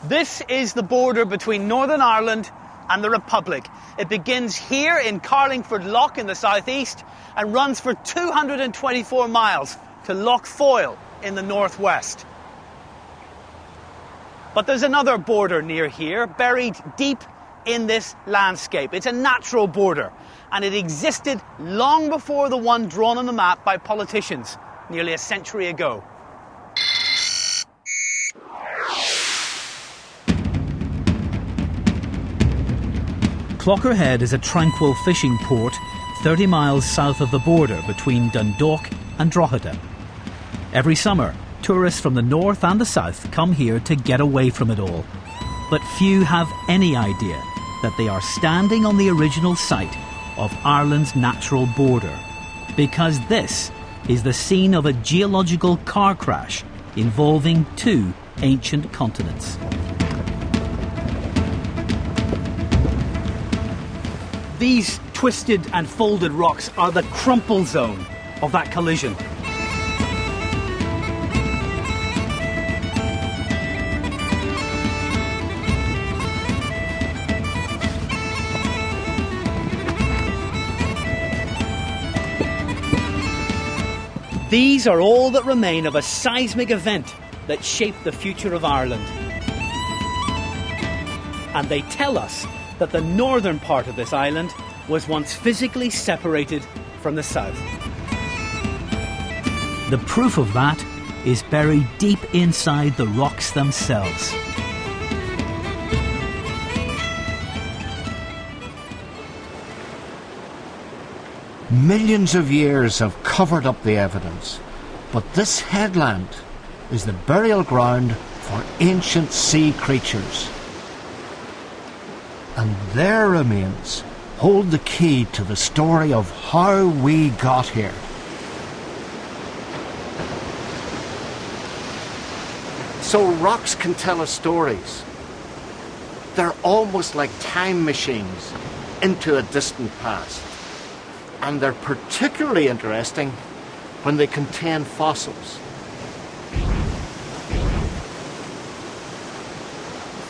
This is the border between Northern Ireland and the Republic. It begins here in Carlingford Lough in the southeast and runs for 224 miles to Lough Foyle in the northwest. But there's another border near here, buried deep in this landscape. It's a natural border, and it existed long before the one drawn on the map by politicians nearly a century ago. Clogherhead is a tranquil fishing port 30 miles south of the border between Dundalk and Drogheda. Every summer, tourists from the north and the south come here to get away from it all. But few have any idea that they are standing on the original site of Ireland's natural border, because this is the scene of a geological car crash involving two ancient continents. These twisted and folded rocks are the crumple zone of that collision. These are all that remain of a seismic event that shaped the future of Ireland. And they tell us that the northern part of this island was once physically separated from the south. The proof of that is buried deep inside the rocks themselves. Millions of years have covered up the evidence, but this headland is the burial ground for ancient sea creatures. And their remains hold the key to the story of how we got here. So rocks can tell us stories. They're almost like time machines into a distant past. And they're particularly interesting when they contain fossils.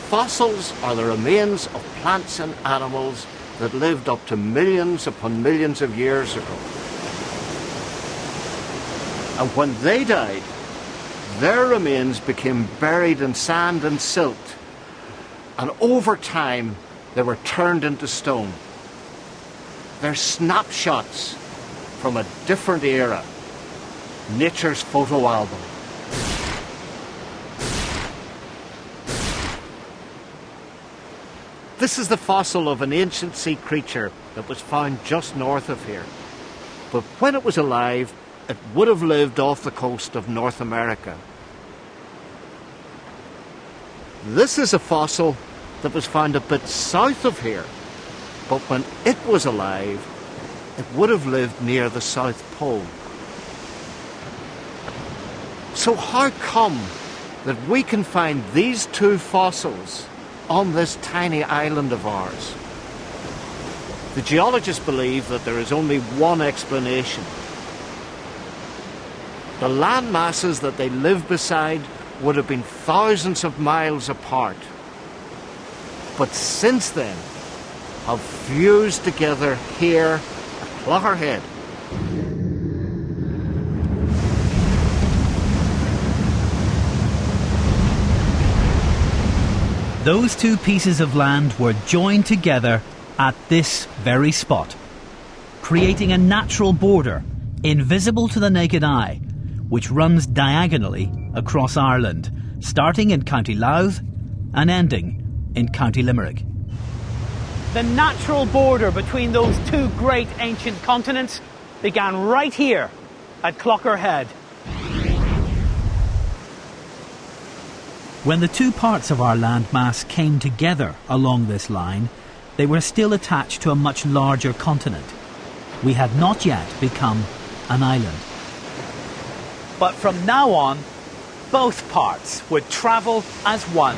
Fossils are the remains of plants and animals that lived up to millions upon millions of years ago. And when they died, their remains became buried in sand and silt, and over time they were turned into stone. They're snapshots from a different era, nature's photo album. This is the fossil of an ancient sea creature that was found just north of here. But when it was alive, it would have lived off the coast of North America. This is a fossil that was found a bit south of here, but when it was alive, it would have lived near the South Pole. So how come that we can find these two fossils on this tiny island of ours? The geologists believe that there is only one explanation. The land masses that they live beside would have been thousands of miles apart, but since then have fused together here at Clogherhead. Those two pieces of land were joined together at this very spot, creating a natural border, invisible to the naked eye, which runs diagonally across Ireland, starting in County Louth and ending in County Limerick. The natural border between those two great ancient continents began right here at Clogherhead. When the two parts of our landmass came together along this line, they were still attached to a much larger continent. We had not yet become an island. But from now on, both parts would travel as one.